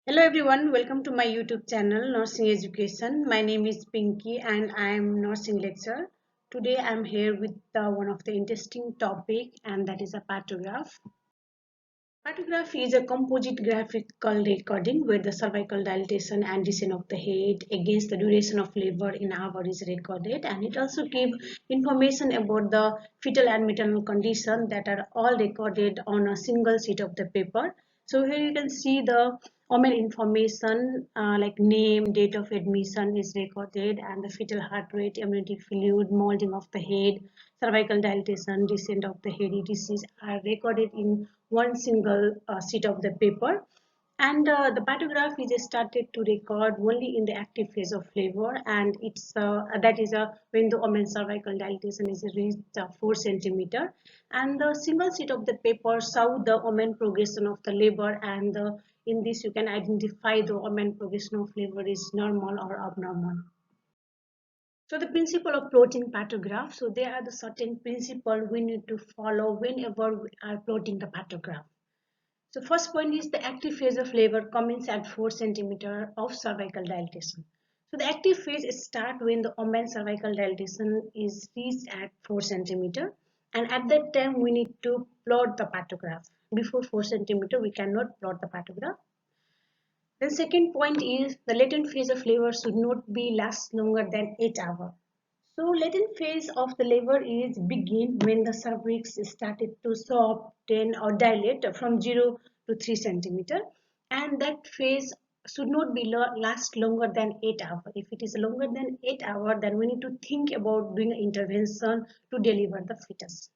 Hello everyone, welcome to my YouTube channel Nursing Education. My name is Pinky and I am nursing lecturer. Today I am here with one of the interesting topic, and that is a partograph. Partograph is a composite graphical recording where the cervical dilatation and descent of the head against the duration of labor in hour is recorded, and it also gives information about the fetal and maternal condition that are all recorded on a single sheet of the paper. So here you can see the woman information like name, date of admission is recorded, and the fetal heart rate, amniotic fluid, molding of the head, cervical dilatation, descent of the head, etc. are recorded in one single sheet of the paper. And the partograph is started to record only in the active phase of labor, and it's that is when the woman's cervical dilatation is reached 4 centimeter, and the single sheet of the paper show the woman progression of the labor, and in this you can identify the woman progression of labor is normal or abnormal. So the principle of plotting partograph. So there are the certain principle we need to follow whenever we are plotting the partograph. So first point is the active phase of labor commences at 4 centimeter of cervical dilatation. So the active phase starts when the woman's cervical dilatation is reached at 4 centimeter, and at that time we need to plot the partograph. Before 4 centimeter we cannot plot the partograph. Then second point is the latent phase of labor should not be last longer than 8 hours. So latent phase of the labor is begin when the cervix started to soften or dilate from 0 to 3 centimeter, and that phase should not be last longer than 8 hours. If it is longer than 8 hours, then we need to think about doing an intervention to deliver the fetus.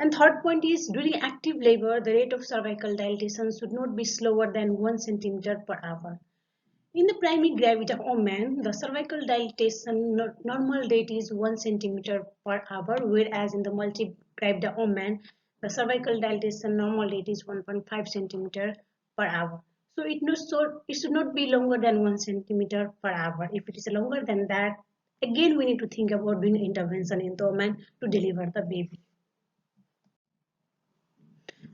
And third point is during active labor, the rate of cervical dilatation should not be slower than 1 centimeter per hour. In the primary gravida woman, the cervical dilatation normal rate is 1 centimeter per hour, whereas in the multigravida woman, the cervical dilatation normal rate is 1.5 centimeter per hour. So it should not be longer than 1 centimeter per hour. If it is longer than that, again we need to think about doing intervention in the woman to deliver the baby.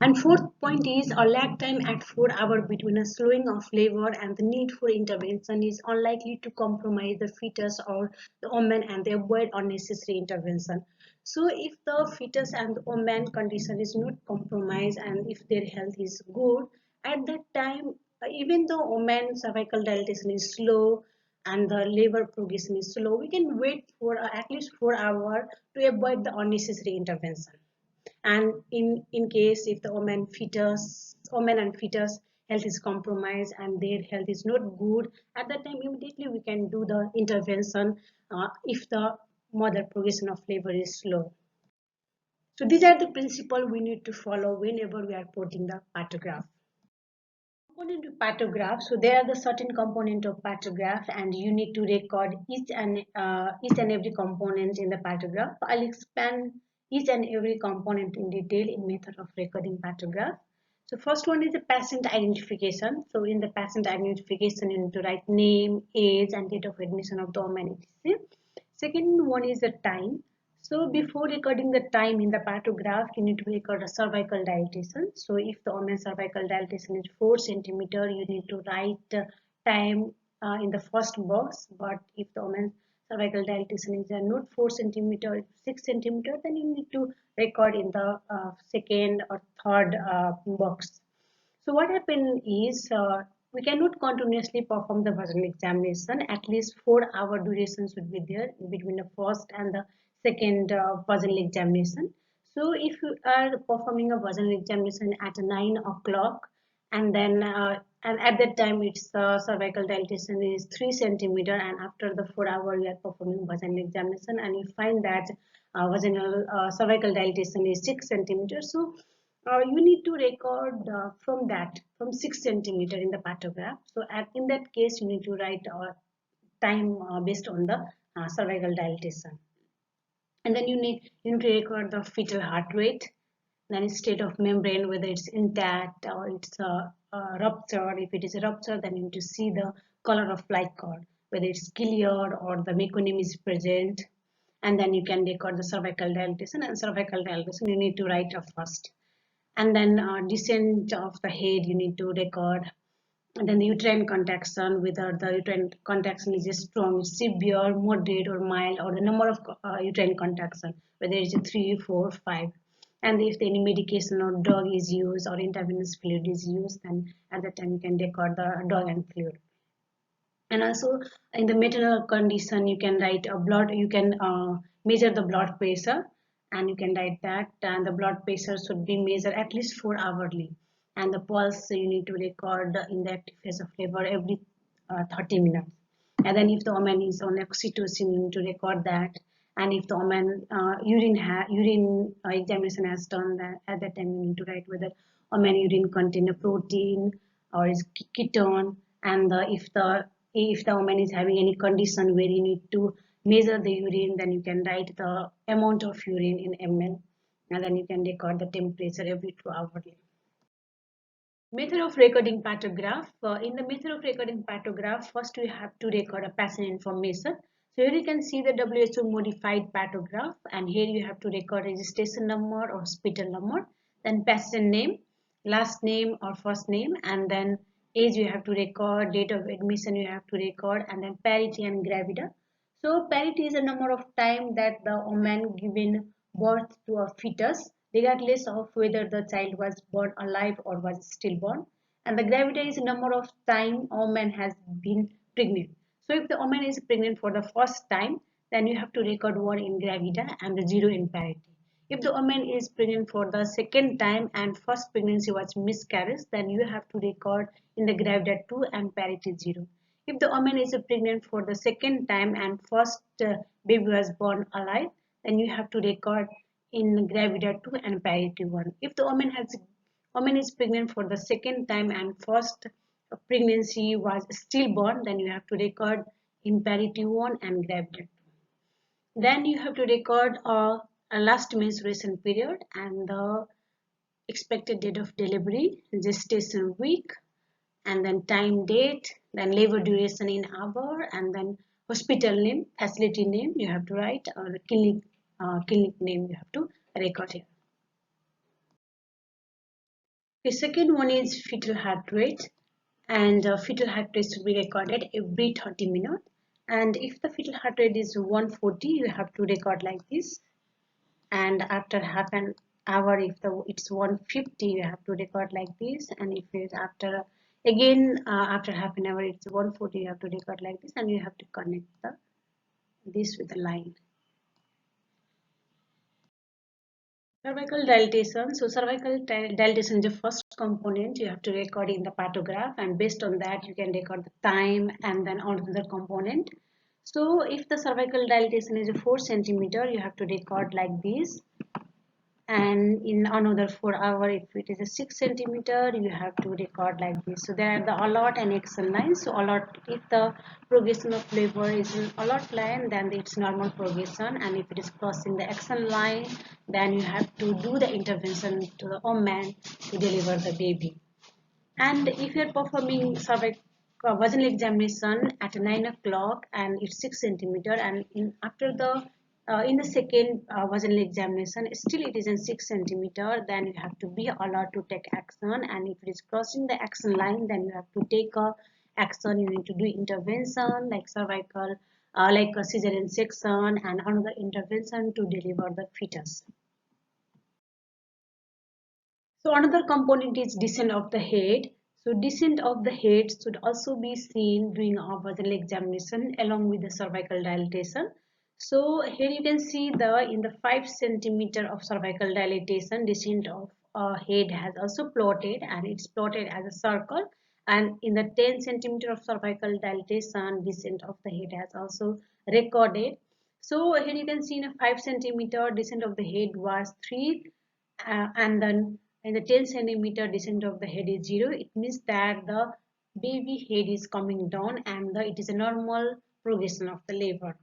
And fourth point is a lag time at 4 hours between a slowing of labor and the need for intervention is unlikely to compromise the fetus or the woman and they avoid unnecessary intervention. So if the fetus and the woman condition is not compromised and if their health is good, at that time even the woman cervical dilatation is slow and the labor progression is slow, we can wait for at least 4 hours to avoid the unnecessary intervention. And in case if the woman and fetus health is compromised and their health is not good, at that time immediately we can do the intervention if the mother progression of labor is slow. So these are the principles we need to follow whenever we are plotting the partograph. Component of partograph. So there are the certain component of partograph, and you need to record each and every component in the partograph. I'll expand each and every component in detail in method of recording partograph. So first one is the patient identification. So in the patient identification, you need to write name, age, and date of admission of the woman, etc. Second one is the time. So before recording the time in the partograph, you need to record a cervical dilatation. So if the woman's cervical dilatation is 4 centimeter, you need to write time in the first box. But if the woman's cervical dilatation is not 4 centimeter, 6 centimeter, then you need to record in the second or third box. So what happened is we cannot continuously perform the vaginal examination. At least 4 hour duration should be there between the first and the second vaginal examination. So if you are performing a vaginal examination at 9 o'clock, and then and at that time its cervical dilatation is 3 centimeter, and after the 4 hour you are performing vaginal examination and you find that vaginal cervical dilatation is 6 centimeter. So you need to record from 6 centimeter in the partograph. So in that case you need to write time based on the cervical dilatation. And then you need to record the fetal heart rate, then state of membrane, whether it's intact or it's ruptured. If it is a rupture, then you need to see the color of light cord, whether it's clear or the mechanism is present. And then you can record the cervical dilatation, and cervical dilatation you need to write first. And then descent of the head you need to record, And then the uterine contraction, whether the uterine contraction is strong, severe, moderate, or mild, or the number of uterine contraction, whether it's a 3, 4, 5. And if any medication or drug is used or intravenous fluid is used, then at that time you can record the drug and fluid. And also in the maternal condition, you can write a blood, you can measure the blood pressure, and you can write that, and the blood pressure should be measured at least 4 hourly. And the pulse you need to record in the active phase of labor every 30 minutes. And then if the woman is on oxytocin, you need to record that. And if the woman urine examination has done that, at that time you need to write whether woman urine contain a protein or is ketone. And if the woman is having any condition where you need to measure the urine, then you can write the amount of urine in ml, and then you can record the temperature every 2 hours. Method of recording partograph. In the method of recording partograph, first we have to record a patient information. So here you can see the WHO modified partograph, and here you have to record registration number or hospital number, then patient name, last name or first name, and then age you have to record, date of admission you have to record, and then parity and gravida. So parity is a number of time that the woman given birth to a fetus, regardless of whether the child was born alive or was stillborn. And the gravida is a number of time a woman has been pregnant. So if the woman is pregnant for the first time, then you have to record 1 in gravida and the 0 in parity. If the woman is pregnant for the second time and first pregnancy was miscarriage, then you have to record in the gravida 2 and parity 0. If the woman is pregnant for the second time and first baby was born alive, then you have to record in gravida 2 and parity 1. If the woman is pregnant for the second time and first pregnancy was stillborn, then you have to record in parity 1 and gravida 2. Then you have to record a last menstruation period and the expected date of delivery, gestation week, and then time, date, then labor duration in hour, and then hospital name, facility name you have to write, or clinic name you have to record here. The second one is fetal heart rate, and fetal heart rate should be recorded every 30 minutes. And if the fetal heart rate is 140, you have to record like this. And after half an hour, if it's 150, you have to record like this. And if it's after after half an hour it's 140, you have to record like this, and you have to connect this with the line. Cervical dilatation. So cervical dilatation is the first component you have to record in the partograph, and based on that you can record the time and then another component. So if the cervical dilatation is 4 centimeter, you have to record like this, and in another 4 hours if it is a 6 centimeter, you have to record like this. So there are the alert and action lines. So alert, if the progression of labor is in alert line, then it's normal progression, and if it is crossing the action line, then you have to do the intervention to the woman to deliver the baby. And if you are performing vaginal examination at 9 o'clock and it's 6 centimeter, and in the second vaginal examination still it is in 6 centimeter, then you have to be alert to take action. And if it is crossing the action line, then you have to take action. You need to do intervention like cervical, like a cesarean section, and another intervention to deliver the fetus. So another component is descent of the head. So descent of the head should also be seen during a vaginal examination along with the cervical dilatation. So here you can see in the 5 centimeter of cervical dilatation, descent of head has also plotted, and it's plotted as a circle. And in the 10 centimeter of cervical dilatation, descent of the head has also recorded. So here you can see in a 5 centimeter descent of the head was 3, and then in the 10 centimeter descent of the head is 0. It means that the baby head is coming down, and it is a normal progression of the labor.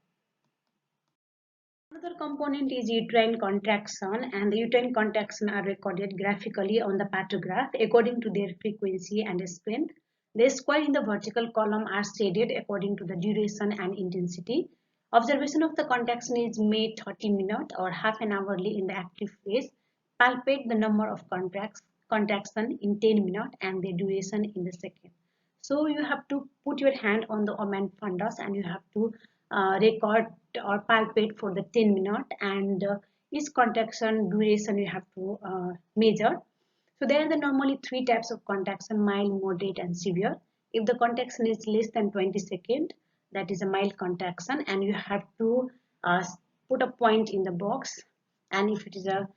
Another component is uterine contraction, and the uterine contraction are recorded graphically on the partograph according to their frequency and strength. The square in the vertical column are shaded according to the duration and intensity. Observation of the contraction is made 30 minutes or half an hourly in the active phase. Palpate the number of contraction in 10 minutes and the duration in the second. So you have to put your hand on the omen fundus and you have to record or palpate for the 10 minutes, and each contraction duration you have to measure. So there are the normally three types of contraction: mild, moderate, and severe. If the contraction is less than 20 seconds, that is a mild contraction, and you have to uh, put a point in the box. And if it is a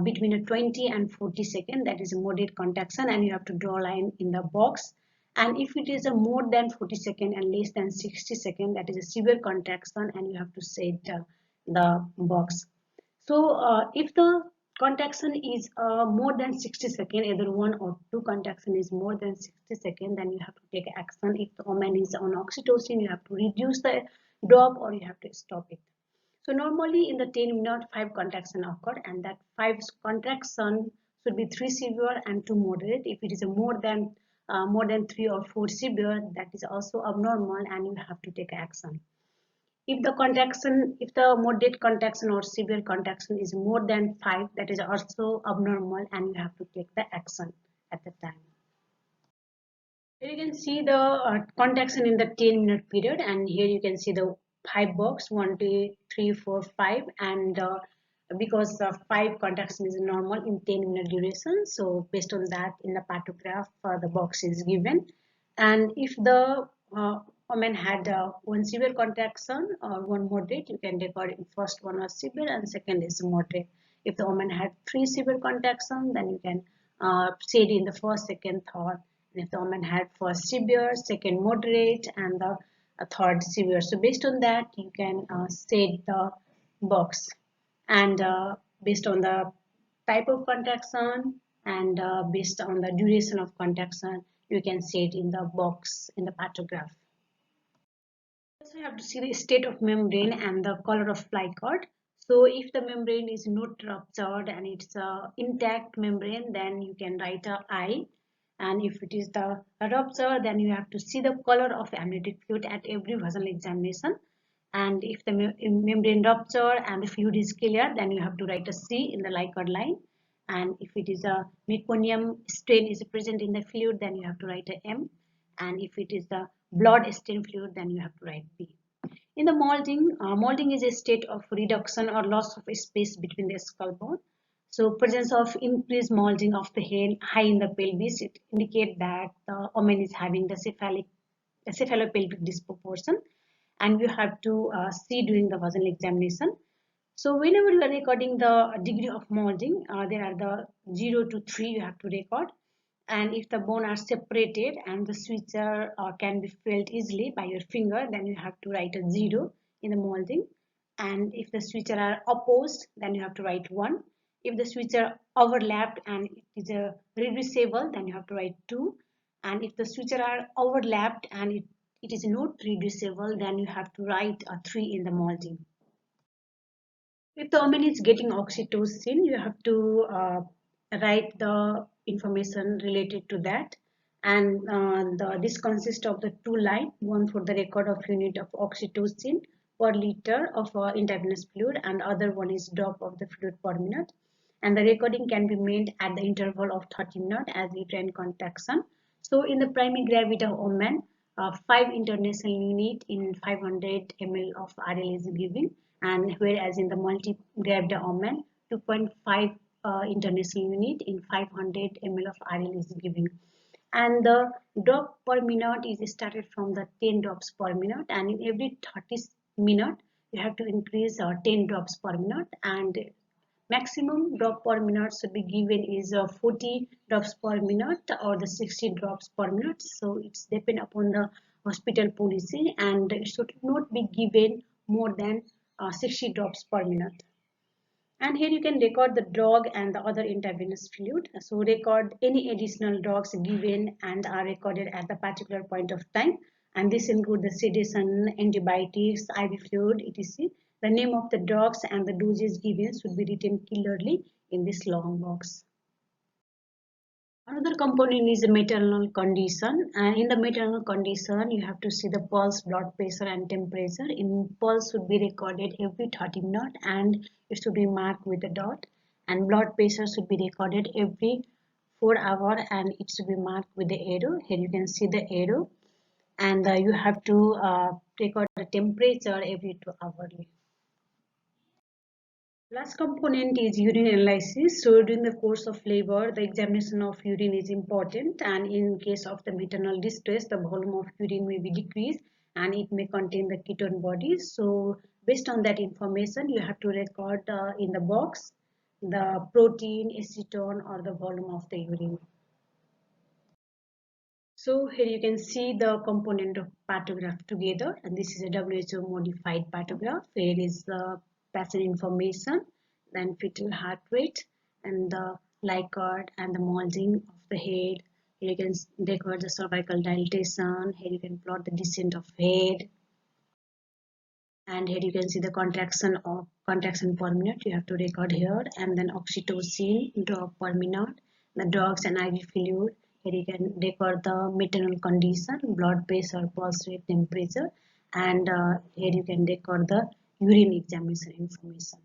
between a 20 and 40 second, that is a moderate contraction, and you have to draw a line in the box. And if it is a more than 40 second and less than 60 second, that is a severe contraction, and you have to set the box. So if the contraction is more than 60 seconds, either one or two contraction is more than 60 seconds, then you have to take action. If the woman is on oxytocin, you have to reduce the drop or you have to stop it. So normally in the 10 minute 5 contraction occur, and that 5 contraction should be 3 severe and 2 moderate. If it is a more than 3 or 4 severe, that is also abnormal and you have to take action. If the moderate contraction or severe contraction is more than 5, that is also abnormal and you have to take the action at the time. Here you can see the contraction in the 10-minute period, and here you can see the 5 box 1, 2, 3, 4, 5, and because the 5 contraction is normal in 10-minute duration, so based on that in the partograph the box is given. And if the woman had one severe contraction or one moderate, you can record in first one was severe and second is moderate. If the woman had 3 severe contraction, then you can say it in the first, second, third. And if the woman had first severe, second moderate, and the third severe, so based on that you can set the box, and based on the type of contraction and based on the duration of contraction, you can set in the box in the partograph. Also, you have to see the state of membrane and the color of fly cord. So if the membrane is not ruptured and it's a intact membrane, then you can write a I. And if it is the rupture, then you have to see the color of amniotic fluid at every vaginal examination. And if the membrane rupture and the fluid is clear, then you have to write a C in the Likert line. And if it is a meconium stain is present in the fluid, then you have to write a M. And if it is the blood stain fluid, then you have to write B. In the molding, molding is a state of reduction or loss of space between the skull bone. So presence of increased molding of the head high in the pelvis, it indicates that the woman is having the cephalopelvic disproportion, and you have to see during the vaginal examination. So whenever you are recording the degree of molding, there are the 0 to 3 you have to record. And if the bone are separated and the suture can be felt easily by your finger, then you have to write a 0 in the molding. And if the suture are opposed, then you have to write 1. If the suture overlapped and it is a reducible, then you have to write 2. And if the suture are overlapped and it is not reducible, then you have to write a 3 in the molding. If the woman is getting oxytocin, you have to write the information related to that. And this consists of the 2 lines, one for the record of unit of oxytocin per liter of intravenous fluid, and other one is drop of the fluid per minute. And the recording can be made at the interval of 30 minutes as uterine contraction. So in the primary gravida woman, 5 international unit in 500 ml of RL is given, and whereas in the multi-gravida woman, 2.5 international unit in 500 ml of RL is given. And the drop per minute is started from the 10 drops per minute, and in every 30 minutes you have to increase 10 drops per minute, and maximum drop per minute should be given is 40 drops per minute or the 60 drops per minute. So it's depend upon the hospital policy, and it should not be given more than 60 drops per minute. And here you can record the drug and the other intravenous fluid. So record any additional drugs given and are recorded at the particular point of time. And this includes the sedation, antibiotics, IV fluid, etc. The name of the drugs and the doses given should be written clearly in this long box. Another component is the maternal condition, and in the maternal condition you have to see the pulse, blood pressure and temperature. In pulse should be recorded every 30 minutes and it should be marked with a dot, and blood pressure should be recorded every 4 hours, and it should be marked with the arrow. Here you can see the arrow, and you have to record the temperature every 2 hourly. Last component is urine analysis. So during the course of labor, the examination of urine is important, and in case of the maternal distress, the volume of urine may be decreased and it may contain the ketone bodies. So based on that information, you have to record in the box the protein, acetone, or the volume of the urine. So here you can see the component of partograph together, and this is a WHO modified partograph. Here is the patient information, then fetal heart rate, and the Likert and the molding of the head. Here you can record the cervical dilatation. Here you can plot the descent of head, and here you can see the contraction per minute. You have to record here, and then oxytocin drop per minute, the drugs and IV fluid. Here you can record the maternal condition, blood pressure, pulse rate, temperature, and here you can record the urine examination information.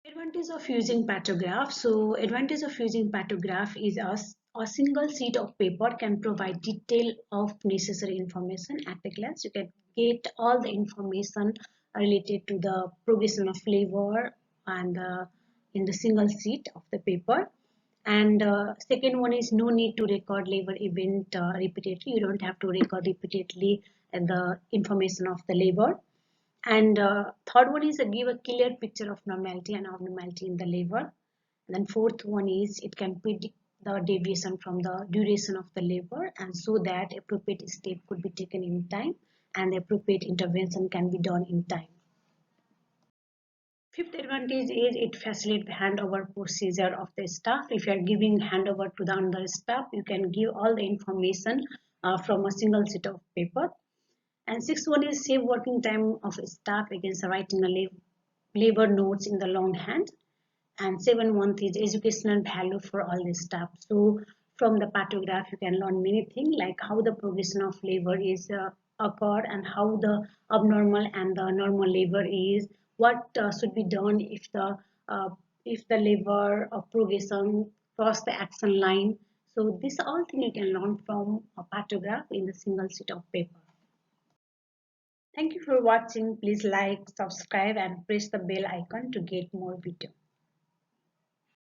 Advantage of using Partograph. So advantage of using Partograph is a single sheet of paper can provide detail of necessary information at a glance. You can get all the information related to the progression of labor and in the single sheet of the paper. And second one is no need to record labor event repeatedly. You don't have to record repeatedly the information of the labor. And third one is give a clear picture of normality and abnormality in the labor. And then fourth one is it can predict the deviation from the duration of the labor, and so that appropriate step could be taken in time and the appropriate intervention can be done in time. Fifth advantage is it facilitates the handover procedure of the staff. If you are giving handover to the other staff, you can give all the information from a single sheet of paper. And sixth one is save working time of staff against writing a labor notes in the long hand. And seven one is educational value for all the staff. So from the Partograph, you can learn many things like how the progression of labor is occurred, and how the abnormal and the normal labor is, what should be done if the labor progression cross the action line. So this all thing you can learn from a Partograph in the single sheet of paper. Thank you for watching. Please like, subscribe, and press the bell icon to get more videos.